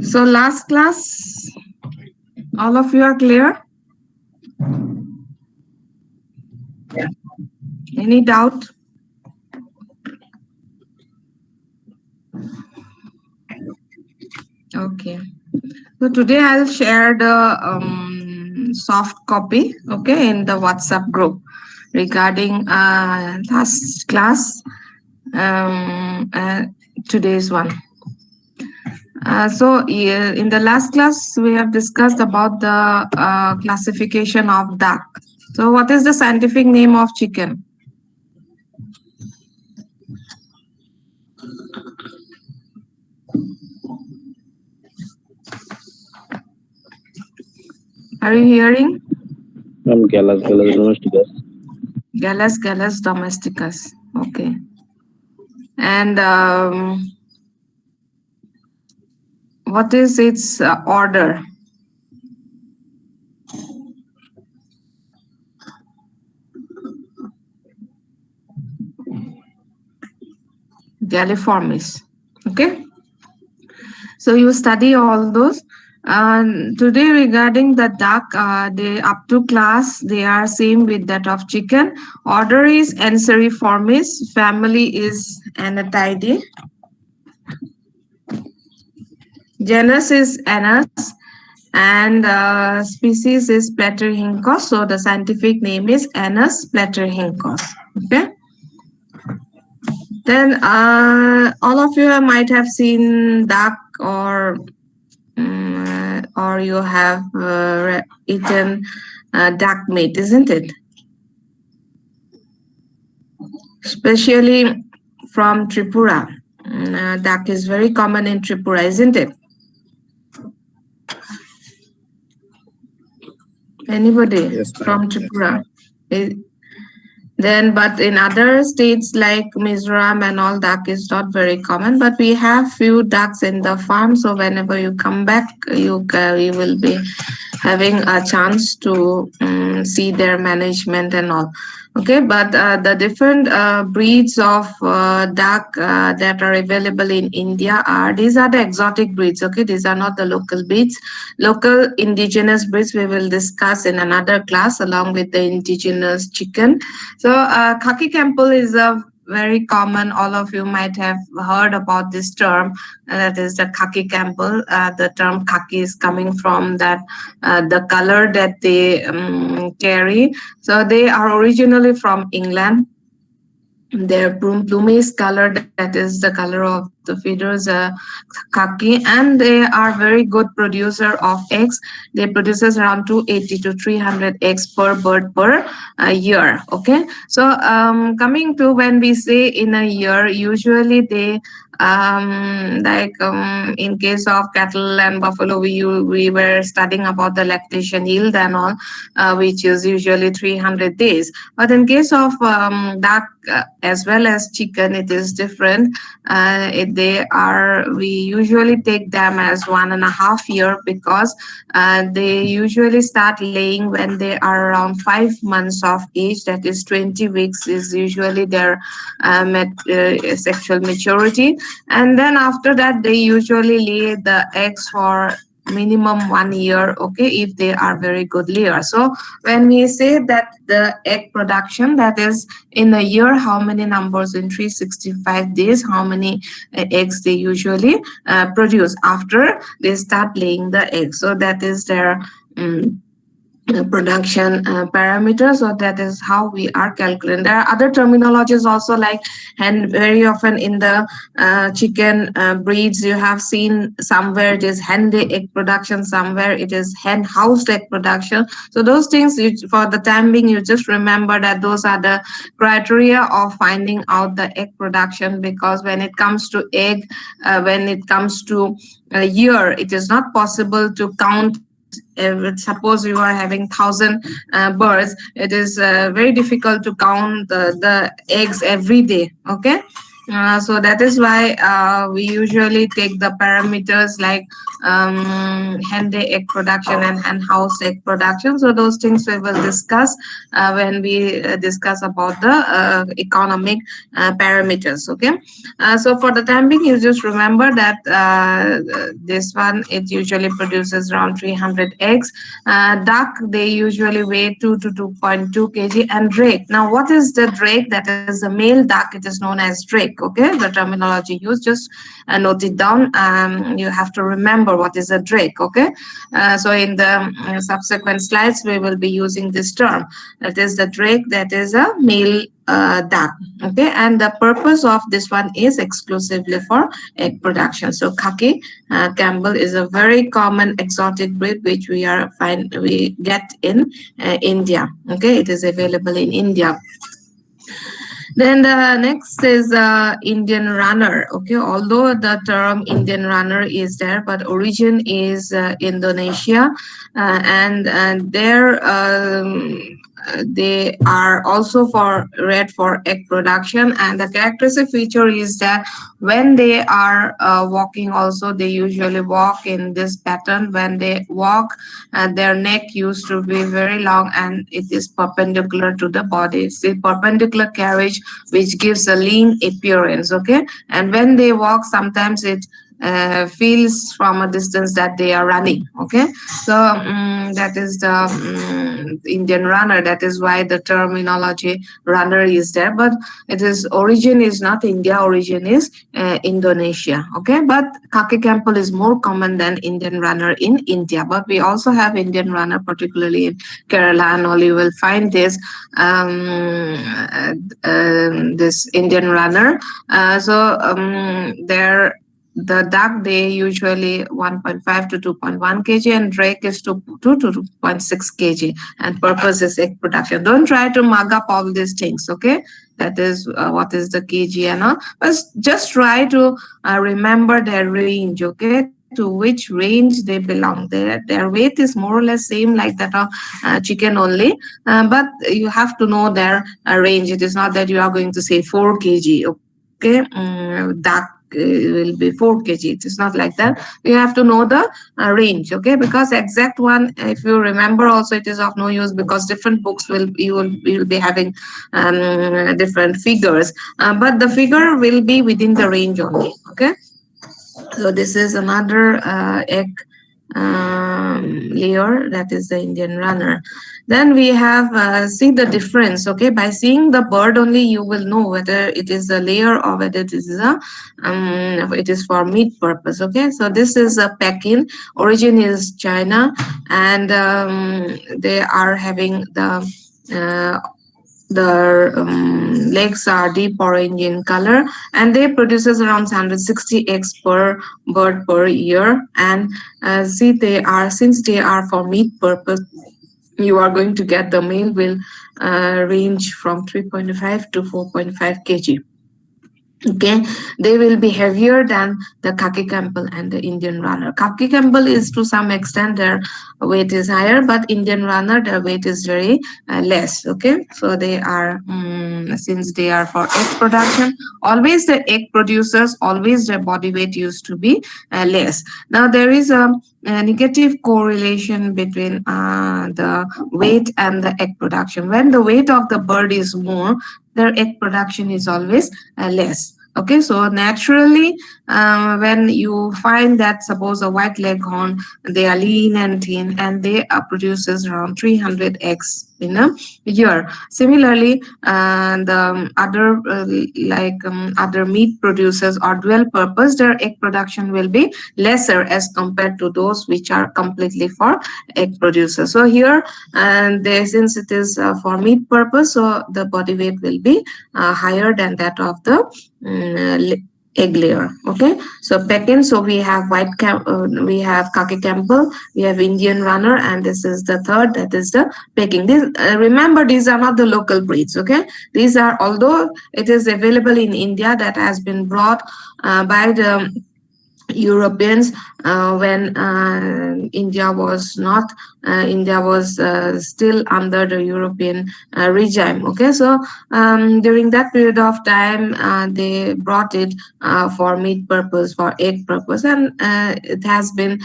So last class, all of you are clear? Yeah. Any doubt? Okay. So today I'll share the soft copy, okay, in the WhatsApp group regarding last class, um, uh, today's one. In the last class, we have discussed about the classification of duck. So what is the scientific name of chicken? Are you hearing? Gallus domesticus. Gallus domesticus. Okay. And what is its order? Galliformis. Okay. So you study all those. Today regarding the duck, they up to class they are same with that of chicken. Order is Anseriformis. Family is Anatidae. Genus is Anus, and species is Platyrhynchus. So the scientific name is Anus platyrhynchus. Okay. Then all of you might have seen duck or you have eaten duck meat, isn't it? Especially from Tripura. Duck is very common in Tripura, isn't it? Anybody Yes, ma'am. from Tripura? Then, but in other states like Mizoram and all, duck is not very common. But we have few ducks in the farm, so whenever you come back, you will be having a chance to see their management and all. Okay, but the different breeds of duck that are available in India are these are the exotic breeds. Okay, these are not the local breeds. Local indigenous breeds we will discuss in another class along with the indigenous chicken. So Khaki Campbell is a very common. All of you might have heard about this term. That is the Khaki Campbell. The term khaki is coming from that the color that they carry. So they are originally from England. Their plumage color, that is the color of the feathers, khaki, and they are very good producer of eggs. They produces around 280 to 300 eggs per bird per year. Okay, so coming to when we say in a year, usually they in case of cattle and buffalo, we were studying about the lactation yield and all, which is usually 300 days. But in case of duck as well as chicken, it is different. We usually take them as 1.5 year because they usually start laying when they are around 5 months of age. That is 20 weeks is usually their sexual maturity, and then after that they usually lay the eggs for minimum 1 year, okay, if they are very good layers. So when we say that the egg production, that is in a year how many numbers in 365 days, how many eggs they usually produce after they start laying the eggs. So that is their production parameters, so that is how we are calculating. There are other terminologies also, like, and very often in the chicken breeds you have seen somewhere it is hen day egg production, somewhere it is hen housed egg production. So those things, for the time being, you just remember that those are the criteria of finding out the egg production, because when it comes to egg, when it comes to a year, it is not possible to count. Suppose you are having 1,000 birds, it is very difficult to count the eggs every day. Okay, So that is why we usually take the parameters like hen day egg production and hen house egg production. So those things we will discuss when we discuss about the economic parameters. Okay. So for the time being, you just remember that this one it usually produces around 300 eggs. Duck they usually weigh 2 to 2.2 kg, and drake. Now, what is the drake? That is the male duck. It is known as drake. Okay, the terminology used. Just note it down. You have to remember what is a drake. Okay, so in the subsequent slides, we will be using this term. That is the drake. That is a male duck. Okay, and the purpose of this one is exclusively for egg production. So khaki Campbell is a very common exotic breed which we get in India. Okay, it is available in India. Then the next is Indian runner. Okay, although the term Indian runner is there, but origin is Indonesia, and there they are also for red for egg production. And the characteristic feature is that when they are walking, also they usually walk in this pattern. When they walk, their neck used to be very long and it is perpendicular to the body. It's the perpendicular carriage which gives a lean appearance. Okay, and when they walk, sometimes it feels from a distance that they are running. Okay, so that is the Indian runner. That is why the terminology runner is there, but it is origin is not India, origin is Indonesia. Okay, but khaki Campbell is more common than Indian runner in India, but we also have Indian runner, particularly in Kerala and all. You will find this Indian runner. There the duck they usually 1.5 to 2.1 kg, and drake is 2 to 2.6 kg, and purpose is egg production. Don't try to mug up all these things. Okay, that is what is the kg and all, but just try to remember their range. Okay, to which range they belong. Their weight is more or less same like that of chicken only, but you have to know their range. It is not that you are going to say 4 kg. Okay, duck will be 4 kg. It is not like that. You have to know the range. Okay, because exact one, if you remember also, it is of no use, because different books will be having different figures, but the figure will be within the range only. Okay, so this is another egg layer, that is the Indian runner. Then we have see the difference. Okay, by seeing the bird only, you will know whether it is a layer or whether it is for meat purpose. Okay, so this is a Pekin. Origin is China, and they are having uh, the legs are deep orange in color, and they produces around 160 eggs per bird per year. And see, they are since they are for meat purpose, you are going to get the male will range from 3.5 to 4.5 kg. Okay, they will be heavier than the khaki Campbell and the Indian runner. Khaki Campbell is to some extent their weight is higher, but Indian runner their weight is very less. Okay, so they are since they are for egg production, always the egg producers, always their body weight used to be less. Now there is a negative correlation between the weight and the egg production. When the weight of the bird is more, their egg production is always less. Okay, so naturally, when you find that suppose a white leghorn, they are lean and thin, and they produces around 300 eggs in a year. Similarly, the other other meat producers or dual purpose, their egg production will be lesser as compared to those which are completely for egg producers. So here, and they, since it is for meat purpose, so the body weight will be higher than that of the egg layer. Okay, so Pekin. So we have we have khaki Campbell, we have Indian runner, and this is the third, that is the Peking. This, remember, these are not the local breeds. Okay, these are, although it is available in India, that has been brought by the Europeans when India was still under the European regime. Okay, so during that period of time, they brought it for meat purpose, for egg purpose, and it has been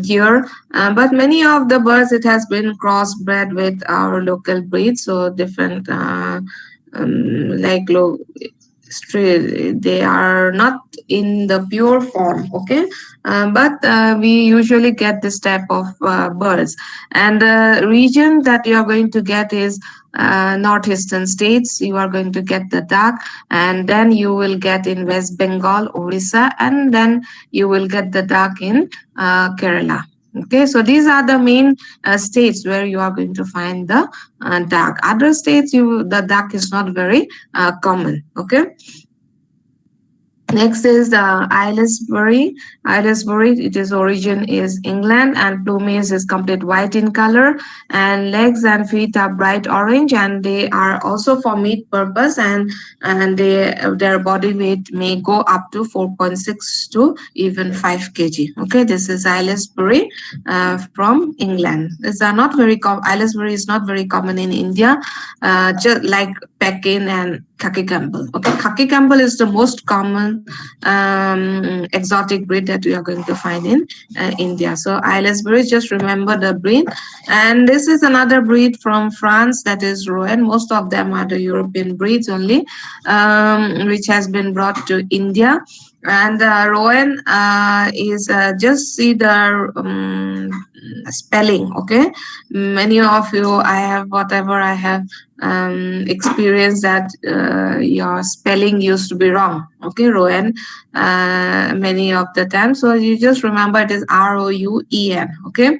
here. But many of the birds, it has been crossbred with our local breeds, so different. Like they are not in the pure form. Okay, but we usually get this type of birds, and the region that you are going to get is northeastern states. You are going to get the duck, and then you will get in West Bengal, Orissa, and then you will get the duck in Kerala. Okay, so these are the main states where you are going to find the duck. Other states, the duck is not very common. Okay, next is the Aylesbury. Aylesbury, its origin is England, and plumage is complete white in color, and legs and feet are bright orange, and they are also for meat purpose, and their body weight may go up to 4.6 to even 5 kg. Okay, this is Aylesbury from England. These are not very Aylesbury is not very common in India, just like Pekin and Khaki Campbell. Okay, Khaki Campbell is the most common exotic breed that we are going to find in India. So Aylesbury, just remember the breed. And this is another breed from France, that is Rowan. Most of them are the European breeds only, which has been brought to India. And Rowan is just see the spelling. Okay, many of you, I have whatever I have experience that your spelling used to be wrong. Okay, Rowan, many of the time. So you just remember it is Rouen. Okay,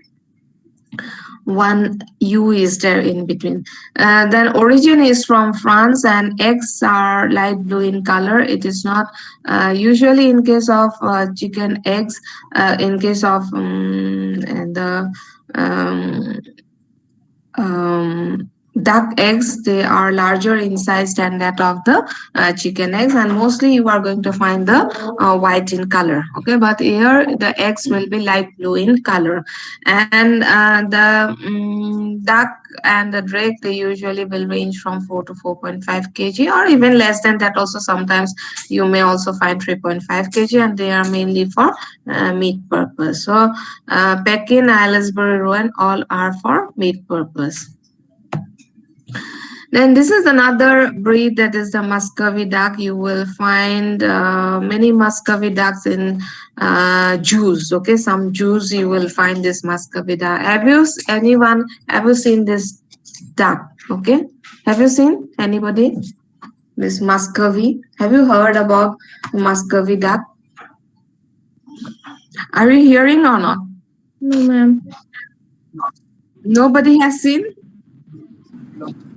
one U is there in between. Then origin is from France, and eggs are light blue in color. It is not usually in case of chicken eggs. In case of the um, duck eggs, they are larger in size than that of the chicken eggs, and mostly you are going to find the white in color. Okay, but here the eggs will be light blue in color, and the duck and the drake, they usually will range from 4 to 4.5 kg, or even less than that also. Sometimes you may also find 3.5 kg, and they are mainly for meat purpose. So Pekin, Aylesbury, Rowan, all are for meat purpose. Then this is another breed, that is the Muscovy duck. You will find many Muscovy ducks in zoos. Okay, some zoos you will find this Muscovy duck. Anyone ever seen this duck? Okay, have you seen anybody? This Muscovy. Have you heard about Muscovy duck? Are you hearing or not? No, ma'am. Nobody has seen.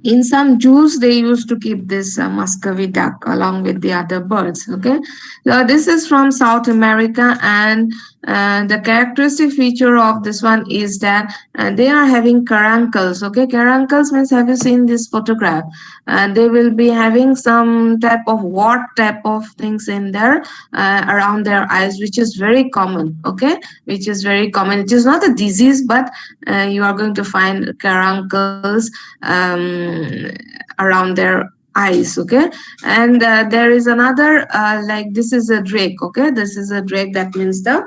In some zoos, they used to keep this Muscovy duck along with the other birds. Okay, so this is from South America, and the characteristic feature of this one is that they are having caruncles. Okay, caruncles means, have you seen this photograph? They will be having some type of wart type of things in there around their eyes, which is very common. Okay, which is very common. It is not a disease, but you are going to find caruncles around their eyes. Okay, and there is another like this is a drake. Okay, this is a drake, that means the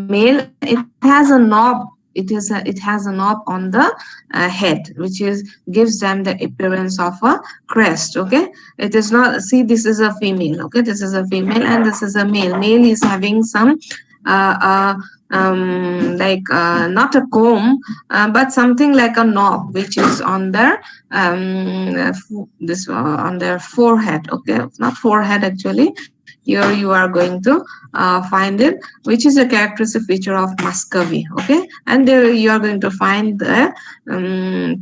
male. It has a knob. It has a knob on the head, which is gives them the appearance of a crest. Okay, it is not, see, this is a female. Okay, this is a female, and this is a male. Male is having some uh, uh, like not a comb, but something like a knob, which is on their this on their forehead. Okay, not forehead actually. Here you are going to find it, which is a characteristic feature of Muscovy. Okay, and there you are going to find the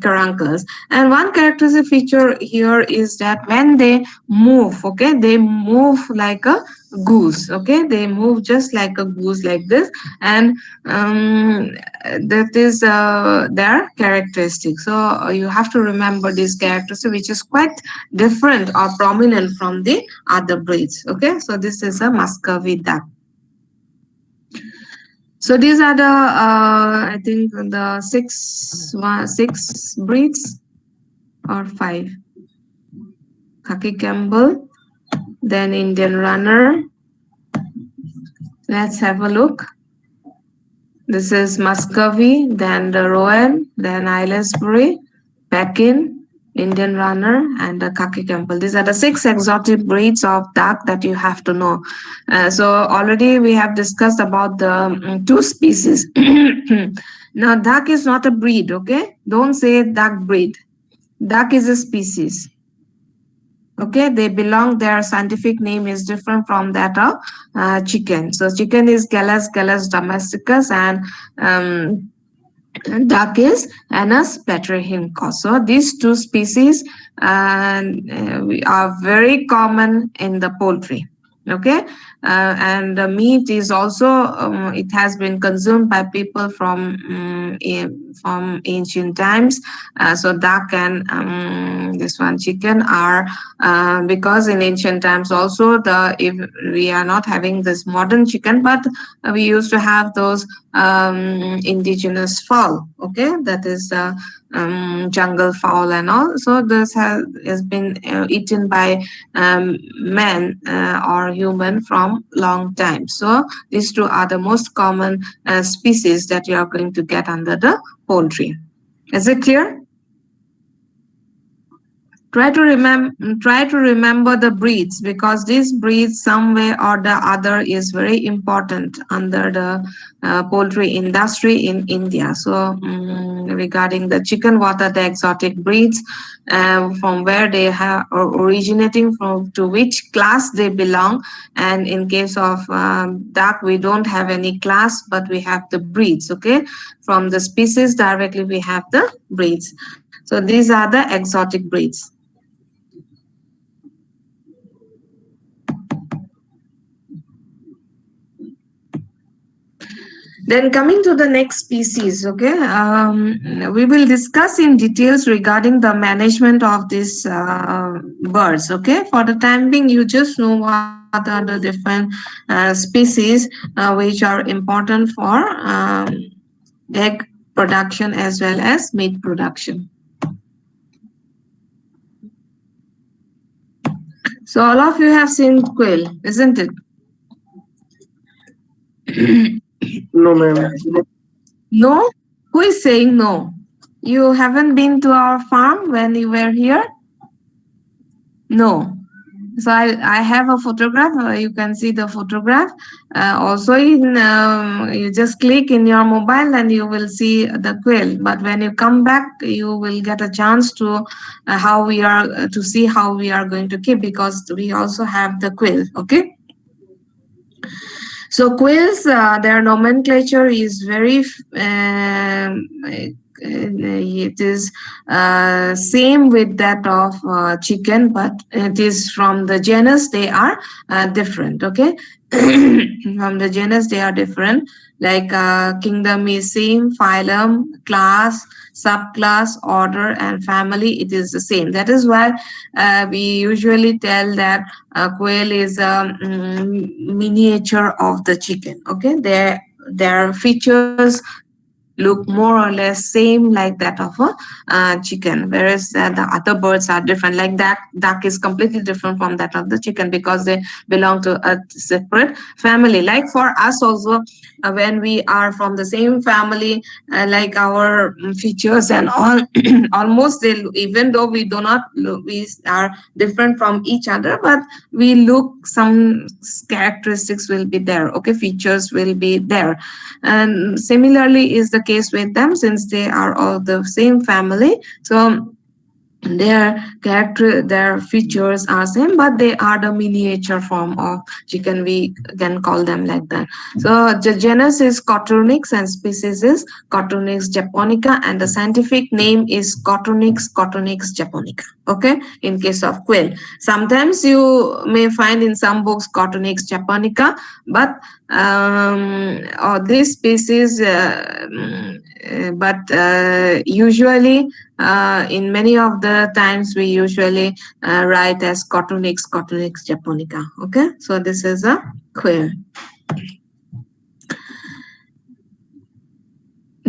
caruncles. And one characteristic feature here is that when they move, okay, they move like a goose. Okay, they move just like a goose, like this, and that is their characteristic. So you have to remember this characteristic, which is quite different or prominent from the other breeds. Okay, so this is a Muscovy duck. So these are the I think the six breeds or five. Khaki Campbell, then Indian Runner. Let's have a look. This is Muscovy, then the Rowan, then Aylesbury, Pekin, Indian Runner, and the Khaki Campbell. These are the six exotic breeds of duck that you have to know. So already we have discussed about the two species. Now, duck is not a breed, okay? Don't say duck breed. Duck is a species. Okay, they belong. Their scientific name is different from that of chicken. So chicken is Gallus domesticus, and um, duck is Anas petrihymcos. So these two species are very common in the poultry. Okay, and the meat is also it has been consumed by people from ancient times. So duck and this one chicken are because in ancient times also the if we are not having this modern chicken, but we used to have those indigenous fowl. Okay, that is jungle fowl and all. So this has been eaten by men or human from long time. So these two are the most common species that you are going to get under the poultry. Is it clear? Try to remember the breeds, because these breeds some way or the other is very important under the poultry industry in India. So regarding the chicken, what are the exotic breeds, from where they have or originating from, to which class they belong. And in case of duck, we don't have any class, but we have the breeds. Okay, from the species directly we have the breeds. So these are the exotic breeds. Then coming to the next species, okay, we will discuss in details regarding the management of these birds. Okay, for the time being, you just know what are the different species which are important for egg production as well as meat production. So all of you have seen quail, isn't it? No, ma'am. No? Who is saying no? You haven't been to our farm when you were here? No. So I have a photograph. You can see the photograph. Also, you just click in your mobile and you will see the quail. But when you come back, you will get a chance to how we are to see how we are going to keep, because we also have the quail. Okay. So quails, their nomenclature is very it is same with that of chicken, but it is from the genus they are different. Okay, from the genus they are different. Like kingdom is same, phylum, class, subclass, order, and family. It is the same. That is why we usually tell that quail is a miniature of the chicken. Okay, their features look more or less same like that of a chicken, whereas the other birds are different. Like that, duck is completely different from that of the chicken because they belong to a separate family. Like for us also, when we are from the same family, like our features and all almost they, even though we do not look, we are different from each other, but we look, some characteristics will be there. Okay, features will be there. And similarly is the case with them, since they are all the same family. So their character, their features are same, but they are the miniature form of chicken, we can call them like that. So the genus is Coturnix and species is Coturnix japonica, and the scientific name is Coturnix japonica. Okay, in case of quail, sometimes you may find in some books Coturnix japonica, but this species but usually in many of the times we usually write as Coturnix japonica. Okay, so this is a quail.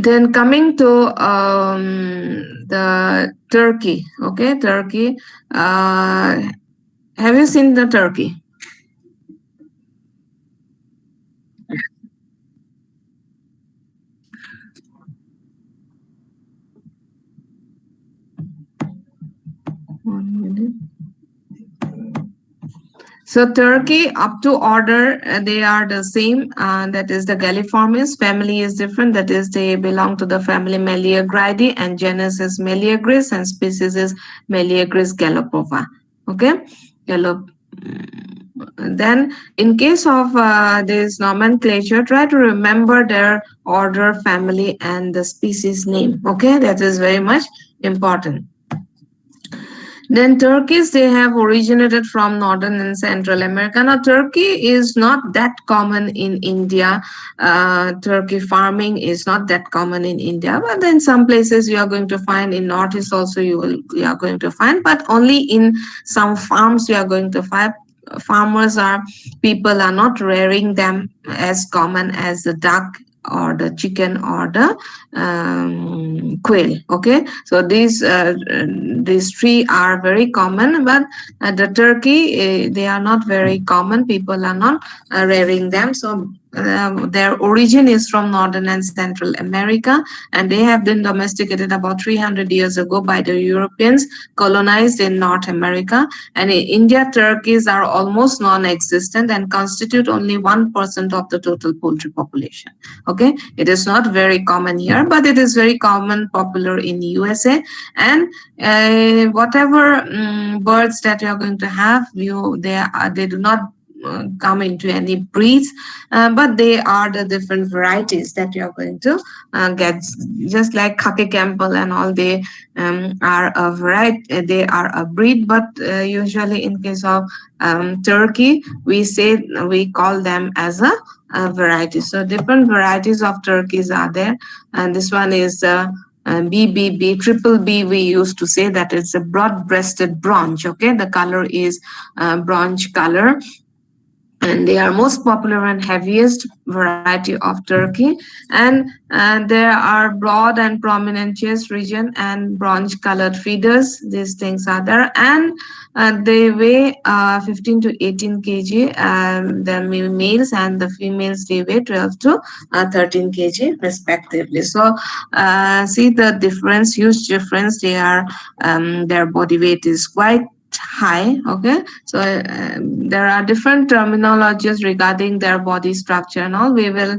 Then coming to the turkey. Okay, turkey. Uh, have you seen the turkey? One minute. So Turkey, up to order, they are the same. That is the Galliformis. Family is different. That is, they belong to the family Meleagridae, and genus is Meleagris, and species is Meleagris gallopova. Okay, gallop. Then, in case of this nomenclature, try to remember their order, family, and the species name. Okay, that is very much important. Then turkeys, they have originated from northern and central America. Now, turkey is not that common in India. Turkey farming is not that common in India, but then some places you are going to find in northeast also you are going to find, but only in some farms you are going to find. Farmers are people are not rearing them as common as the duck or the chicken or the quail. Okay, so these three are very common, but the turkey, they are not very common. People are not rearing them. So their origin is from northern and central America, and they have been domesticated about 300 years ago by the Europeans, colonized in North America. And in India, turkeys are almost non-existent and constitute only 1% of the total poultry population. Okay, it is not very common here, but it is very common, popular in USA. And whatever birds that you are going to have, they do not come into any breeds, but they are the different varieties that you are going to get. Just like Khaki Campbell and all, they are a variety, they are a breed, but usually in case of turkey, we call them as a variety. So different varieties of turkeys are there, and this one is BBB, triple B. We used to say that it's a broad-breasted bronze. Okay, the color is bronze color, and they are most popular and heaviest variety of turkey. And there are broad and prominent chest region and bronze colored feathers. These things are there, and they weigh 15 to 18 kg. The males and the females, they weigh 12 to 13 kg respectively. So see the difference, huge difference. Their body weight is quite high. Okay, so there are different terminologies regarding their body structure and all. We will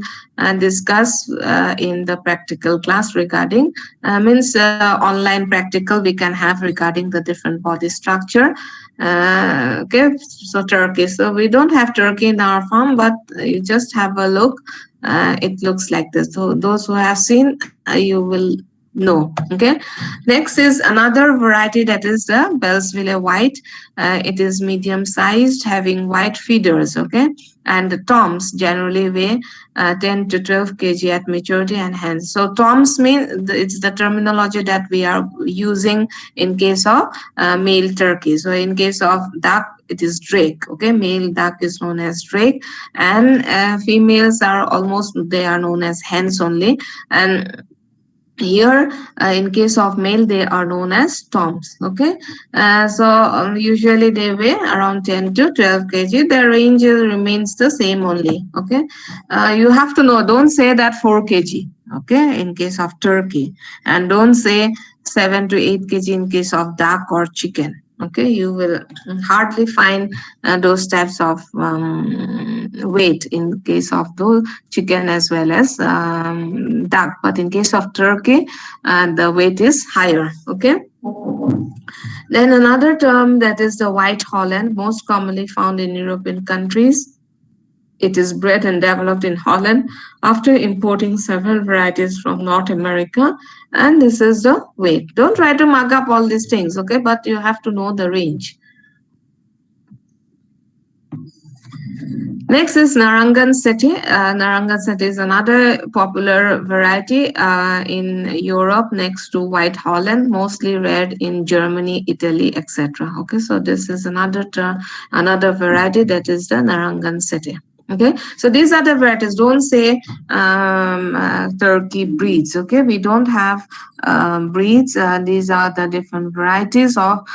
discuss in the practical class regarding means online practical we can have regarding the different body structure. Okay, so turkey. So we don't have turkey in our farm, but you just have a look. It looks like this. So those who have seen, you will know. Okay, next is another variety, that is the Bellsville White. It is medium sized, having white feeders. Okay, and the toms generally weigh 10 to 12 kg at maturity and hence. So toms mean it's the terminology that we are using in case of male turkey. So in case of duck, it is drake. Okay, male duck is known as drake, and females are almost, they are known as hens only. And here in case of male, they are known as toms. Okay, so usually they weigh around 10 to 12 kg. Their range remains the same only. Okay, you have to know, don't say that 4 kg. Okay, in case of turkey, and don't say 7 to 8 kg in case of duck or chicken. Okay, you will hardly find those types of weight in case of those chicken as well as duck, but in case of turkey, the weight is higher. Okay, then another term, that is the white Holland, most commonly found in European countries. It is bred and developed in Holland after importing several varieties from North America. And this is the weight. Don't try to mug up all these things, okay? But you have to know the range. Next is Narangasana. Narangasana is another popular variety in Europe next to White Holland, mostly reared in Germany, Italy, etc. Okay, so this is another variety, that is the Narangasana. Okay, so these are the varieties. Don't say turkey breeds. Okay, we don't have breeds. These are the different varieties of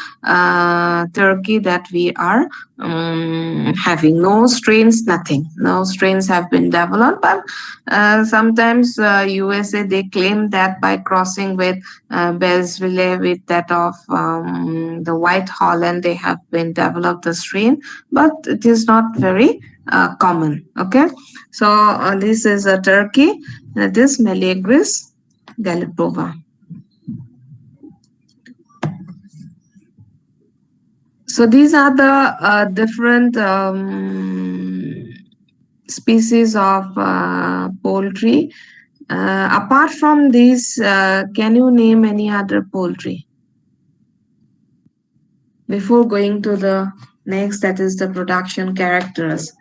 turkey that we are having. No strains, nothing. No strains have been developed, but sometimes USA they claim that by crossing with Bell's relay with that of the white Holland, they have been developed the strain, but it is not very common. Okay, so this is a turkey. This Meleagris gallipova. So these are the different species of poultry. Apart from these, can you name any other poultry before going to the next? That is the production characters,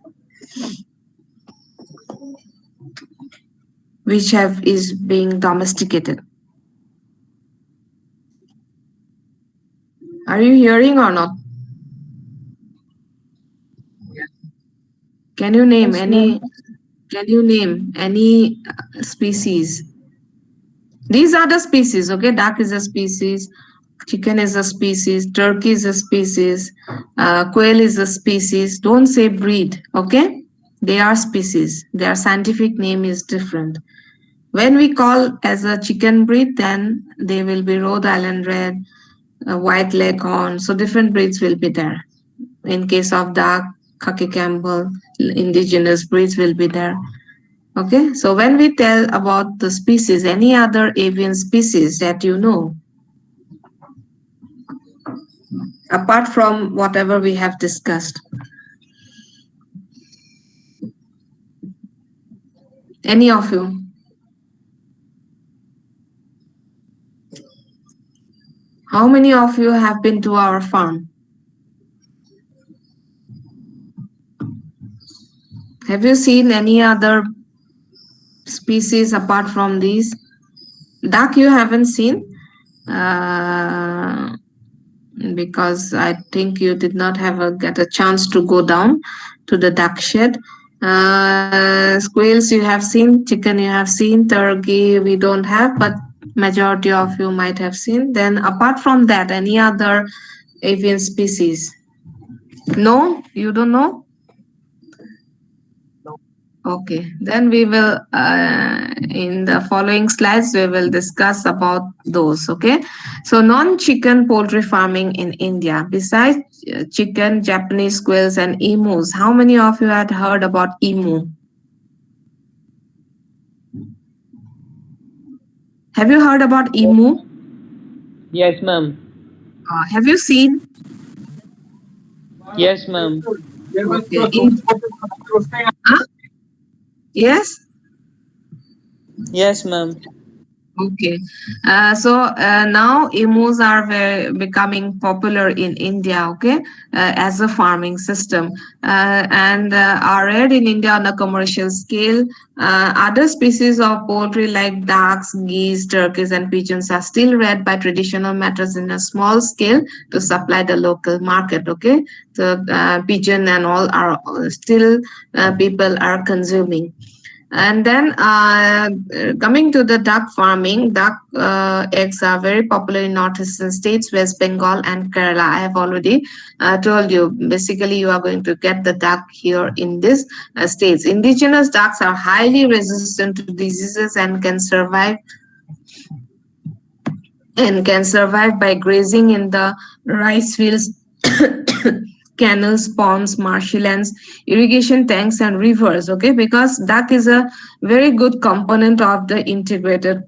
which have is being domesticated. Are you hearing or not? Can you name Yes, ma'am. any? Can you name any species? These are the species, okay? Duck is a species, chicken is a species, turkey is a species, quail is a species. Don't say breed, okay? They are species. Their scientific name is different. When we call as a chicken breed, then they will be Rhode Island Red, White Leghorn. So different breeds will be there. In case of duck, Khaki Campbell, indigenous breeds will be there. Okay, so when we tell about the species, any other avian species that you know, apart from whatever we have discussed, any of you, how many of you have been to our farm? Have you seen any other species apart from these? Duck you haven't seen uh, because I think you did not have get a chance to go down to the duck shed. Squirrels you have seen, chicken you have seen, turkey we don't have, but majority of you might have seen. Then apart from that, any other avian species? No, you don't know. Okay, then we will, in the following slides, we will discuss about those. Okay, so non-chicken poultry farming in India. Besides chicken, Japanese squirrels, and emus, how many of you had heard about emu? Have you heard about emu? Yes, ma'am. Have you seen? Yes, ma'am. Okay, huh? Yes. Yes, ma'am. Okay, so now emus are becoming popular in India. Okay, as a farming system, and are reared in India on a commercial scale. Other species of poultry like ducks, geese, turkeys, and pigeons are still reared by traditional methods in a small scale to supply the local market. Okay, so pigeon and all are still people are consuming. And then coming to the duck farming, duck eggs are very popular in northeastern states, West Bengal and Kerala. I have already told you. Basically, you are going to get the duck here in these states. Indigenous ducks are highly resistant to diseases and can survive by grazing in the rice fields, canals, ponds, marshlands, irrigation tanks, and rivers. Okay, because duck is a very good component of the integrated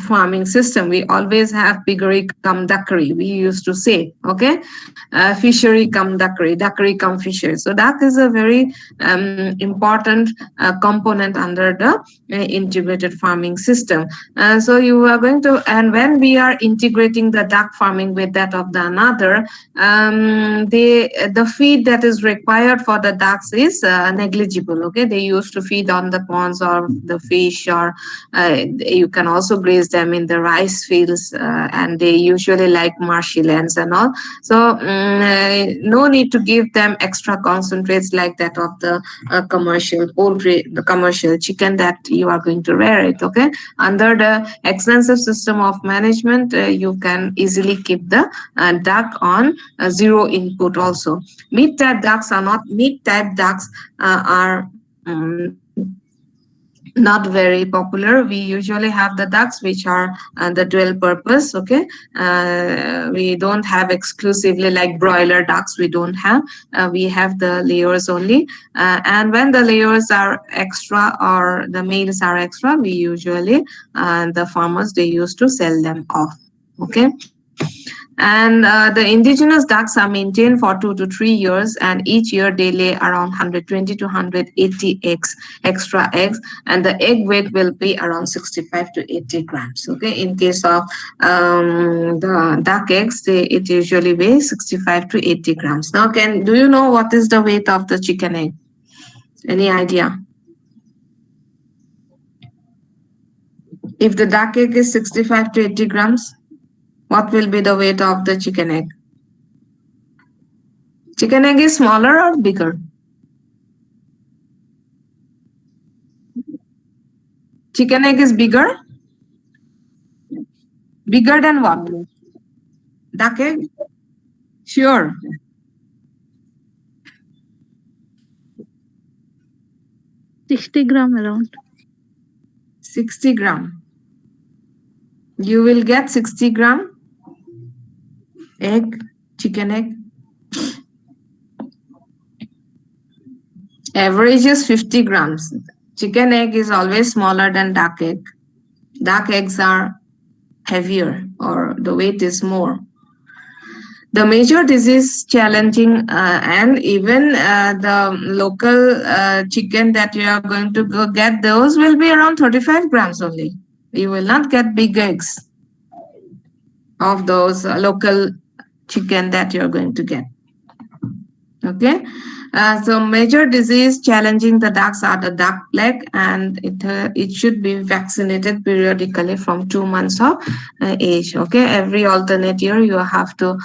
farming system. We always have piggery come duckery, we used to say. Okay, fishery come duckery, duckery come fishery. So duck is a very important component under the integrated farming system. So you are going to, and when we are integrating the duck farming with that of the another, the feed that is required for the ducks is negligible. Okay, they used to feed on the ponds or the fish, or you can also also graze them in the rice fields, and they usually like marshy lands and all. So no need to give them extra concentrates like that of the commercial poultry, the commercial chicken that you are going to rear it. Okay, under the extensive system of management, you can easily keep the duck on zero input also. Meat type ducks are not meat type ducks are not very popular. We usually have the ducks which are the dual purpose. Okay, we don't have exclusively like broiler ducks. We don't have. We have the layers only. And when the layers are extra or the males are extra, we usually the farmers they used to sell them off. Okay, and the indigenous ducks are maintained for 2 to 3 years, and each year they lay around 120 to 180 eggs, extra eggs, and the egg weight will be around 65 to 80 grams. Okay, in case of the duck eggs, it usually weighs 65 to 80 grams. Now, do you know what is the weight of the chicken egg? Any idea? If the duck egg is 65 to 80 grams, what will be the weight of the chicken egg? Chicken egg is smaller or bigger? Chicken egg is bigger? Bigger than what? Duck egg? Sure. 60 gram around. 60 gram. You will get 60 gram egg, chicken egg. Average is 50 grams. Chicken egg is always smaller than duck egg. Duck eggs are heavier or the weight is more. The major disease challenging and even the local chicken that you are going to go get, those will be around 35 grams only. You will not get big eggs of those local chicken that you're going to get. Okay, so major disease challenging the ducks are the duck plague, and it should be vaccinated periodically from 2 months of age. Okay, every alternate year you have to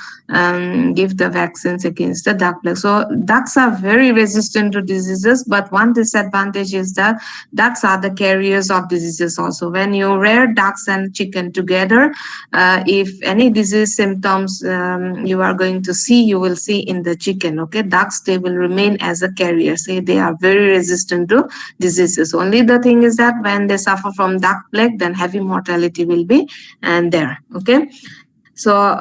give the vaccines against the duck plague. So ducks are very resistant to diseases, but one disadvantage is that ducks are the carriers of diseases also. When you rear ducks and chicken together, if any disease symptoms you are going to see, you will see in the chicken. Okay, ducks they will remain as a carrier. Say they are very resistant to diseases. Only the thing is that when they suffer from duck plague, then heavy mortality will be and there. Okay, so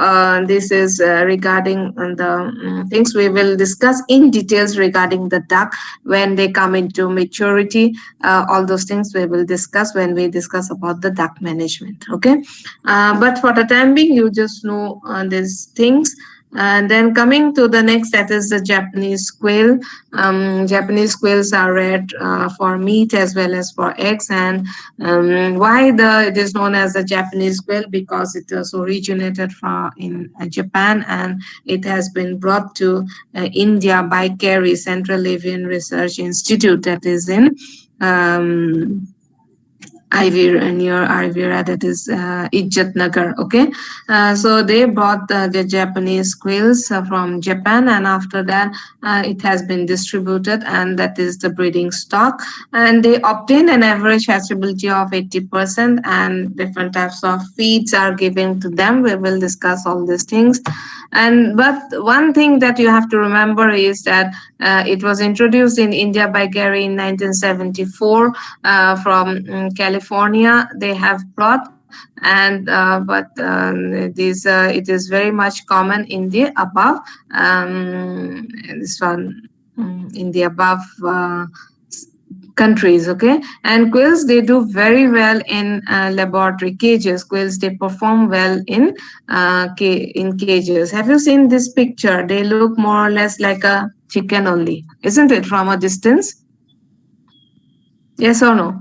this is regarding the things we will discuss in details regarding the duck when they come into maturity. All those things we will discuss when we discuss about the duck management. Okay, but for the time being, you just know these things. And then coming to the next, that is the Japanese quail. Japanese quails are reared for meat as well as for eggs. And why it is known as the Japanese quail? Because it was originated from in Japan, and it has been brought to India by CARI, Central Avian Research Institute, that is in near Ivira, that is Ijat Nagar. Okay, so they brought the Japanese quails from Japan, and after that it has been distributed, and that is the breeding stock. And they obtain an average hatchability of 80%, and different types of feeds are given to them. We will discuss all these things. And but one thing that you have to remember is that it was introduced in India by Gary in 1974 from California. They have brought, and but it is very much common in the above this one in the above countries. Okay, and quails they do very well in laboratory cages. Quails they perform well in cages. Have you seen this picture? They look more or less like a chicken only, isn't it, from a distance? Yes or no?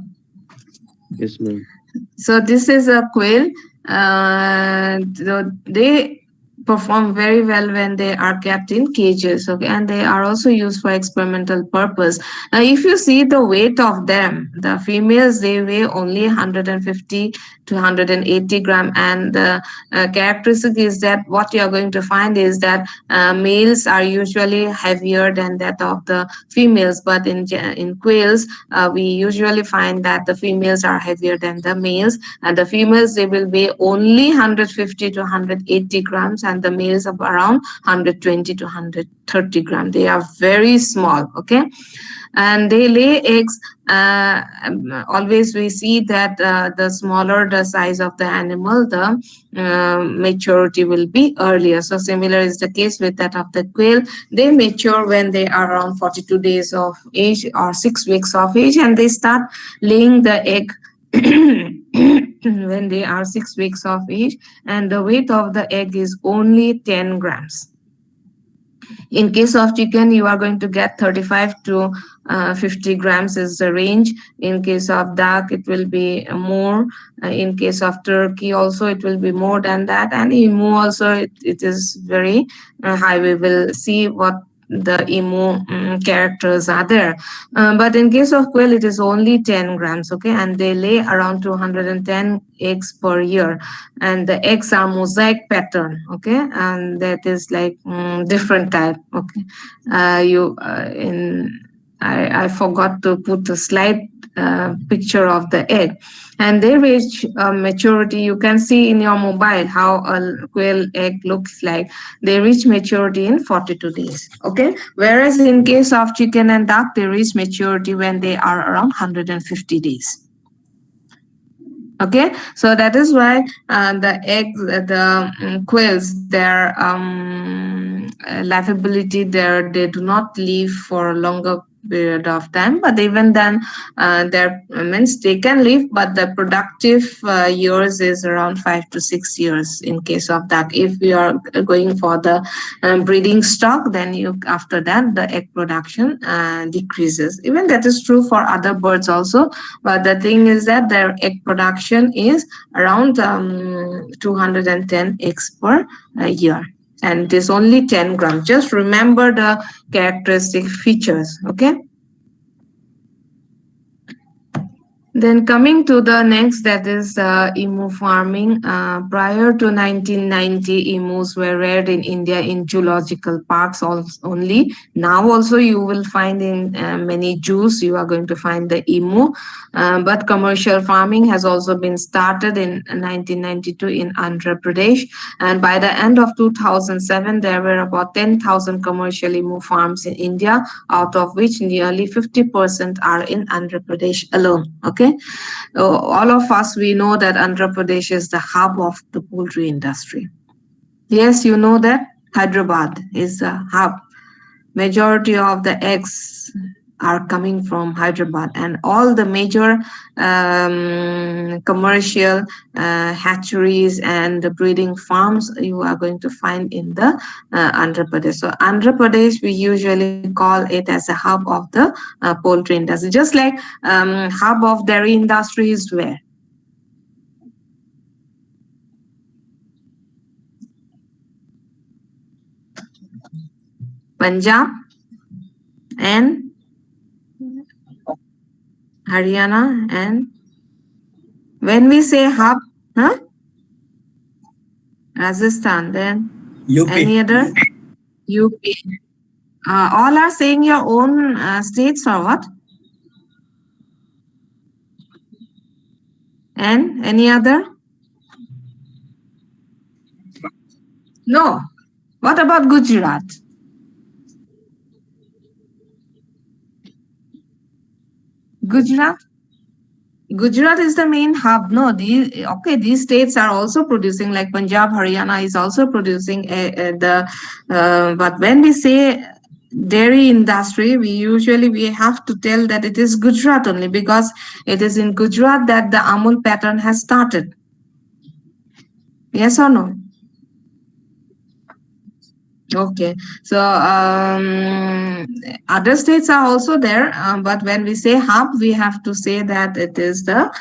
Yes, ma'am. So this is a quail. They perform very well when they are kept in cages. Okay, and they are also used for experimental purpose. Now, if you see the weight of them, the females they weigh only 150 to 180 gram. And the characteristic is that what you are going to find is that males are usually heavier than that of the females, but in quails we usually find that the females are heavier than the males, and the females, they will weigh only 150 to 180 grams, and the males of around 120 to 130 grams. They are very small. Okay, and they lay eggs. Always we see that the smaller the size of the animal, the maturity will be earlier. So similar is the case with that of the quail. They mature when they are around 42 days of age or 6 weeks of age, and they start laying the egg when they are 6 weeks of age, and the weight of the egg is only 10 grams. In case of chicken, you are going to get 35 to 50 grams is the range. In case of duck, it will be more. In case of turkey, also it will be more than that. And emu also, it is very high. We will see what the emu characters are there. But in case of quail, it is only 10 grams. Okay, and they lay around 210 eggs per year, and the eggs are mosaic pattern. Okay, and that is like different type. Okay, you in I forgot to put a slide picture of the egg, and they reach maturity. You can see in your mobile how a quail egg looks like. They reach maturity in 42 days. Okay, whereas in case of chicken and duck, they reach maturity when they are around 150 days. Okay, so that is why the eggs, the quails, their livability there, they do not live for a longer period of time. But even then, their means they can live, but the productive years is around 5 to 6 years in case of that. If we are going for the breeding stock, then you after that the egg production decreases. Even that is true for other birds also, but the thing is that their egg production is around 210 eggs per year, and it is only 10 grams. Just remember the characteristic features. Okay. Then coming to the next, that is emu farming. Prior to 1990, emus were reared in India in zoological parks only. Now also you will find in many zoos, you are going to find the emu. But commercial farming has also been started in 1992 in Andhra Pradesh. And by the end of 2007, there were about 10,000 commercial emu farms in India, out of which nearly 50% are in Andhra Pradesh alone. Okay. All of us, we know that Andhra Pradesh is the hub of the poultry industry. Yes, you know that Hyderabad is the hub. Majority of the eggs are coming from Hyderabad, and all the major commercial hatcheries and the breeding farms you are going to find in the Andhra Pradesh. So Andhra Pradesh, we usually call it as a hub of the poultry industry. Just like hub of dairy industry is where? Punjab and Haryana. And when we say hub, huh? Rajasthan, then any UP. other? UP. All are saying your own states or what? And any other? No. What about Gujarat? Gujarat? Gujarat is the main hub. No, these states are also producing, like Punjab, Haryana is also producing but when we say dairy industry, we have to tell that it is Gujarat only, because it is in Gujarat that the Amul pattern has started. Yes or no? Okay, so other states are also there, but when we say hub, we have to say that it is the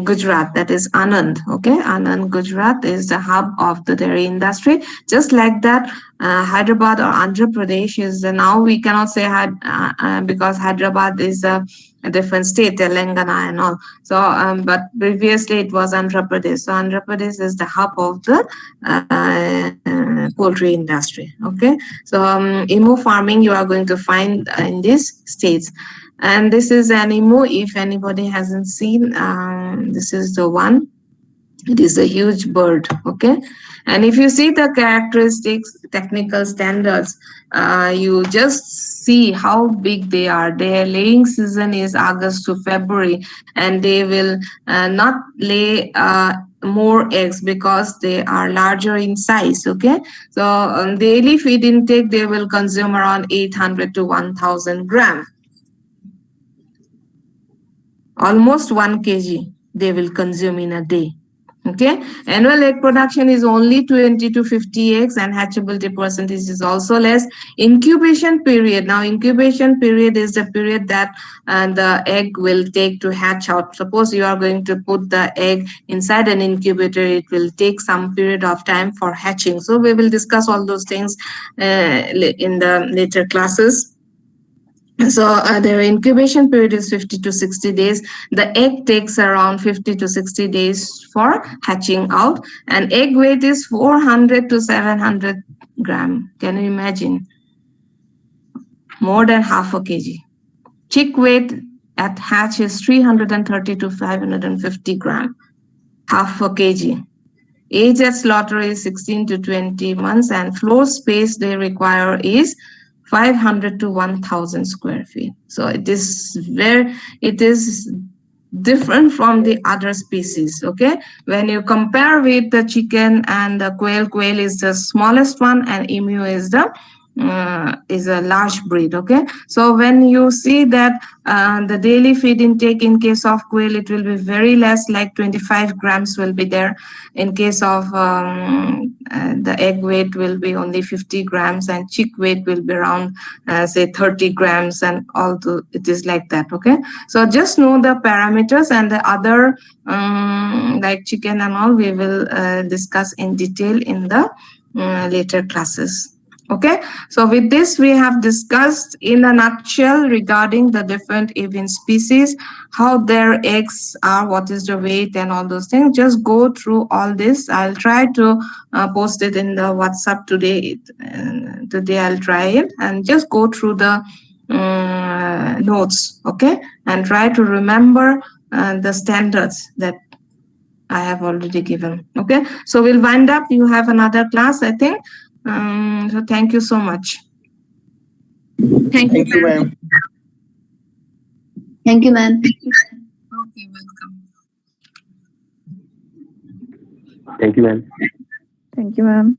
Gujarat, that is Anand. Okay, Anand, Gujarat is the hub of the dairy industry. Just like that, Hyderabad or Andhra Pradesh is now we cannot say because Hyderabad is a different state, Telangana and all. So, but previously it was Andhra Pradesh. So Andhra Pradesh is the hub of the poultry industry. Okay, so emu farming you are going to find in these states. And this is an emu. If anybody hasn't seen, this is the one. It is a huge bird. Okay, and if you see the characteristics, technical standards, you just see how big they are. Their laying season is August to February, and they will not lay more eggs because they are larger in size. Okay, so daily feed intake they will consume around 800 to 1000 gram, almost 1 kg they will consume in a day. Okay, annual egg production is only 20 to 50 eggs, and hatchability percentage is also less. Incubation period, now incubation period is the period that the egg will take to hatch out. Suppose you are going to put the egg inside an incubator, it will take some period of time for hatching. So we will discuss all those things in the later classes. So their incubation period is 50 to 60 days. The egg takes around 50 to 60 days for hatching out, and egg weight is 400 to 700 gram. Can you imagine? More than half a kg. Chick weight at hatch is 330 to 550 gram, half a kg. Age at slaughter is 16 to 20 months, and floor space they require is 500 to 1000 square feet. So it is different from the other species. Okay, when you compare with the chicken and the quail is the smallest one, and emu is a large breed. Okay, so when you see that the daily feed intake in case of quail, it will be very less, like 25 grams will be there. In case of the egg weight will be only 50 grams, and chick weight will be around say 30 grams, and it is like that. Okay, so just know the parameters, and the other like chicken and all we will discuss in detail in the later classes. Okay, so with this we have discussed in a nutshell regarding the different avian species, how their eggs are, what is the weight, and all those things. Just go through all this. I'll try to post it in the WhatsApp today. Today I'll try it, and just go through the notes. Okay, and try to remember the standards that I have already given. Okay, so we'll wind up. You have another class, I think. So thank you so much. Thank you, ma'am. Thank you, ma'am. Okay, welcome. Thank you, ma'am. Thank you, ma'am.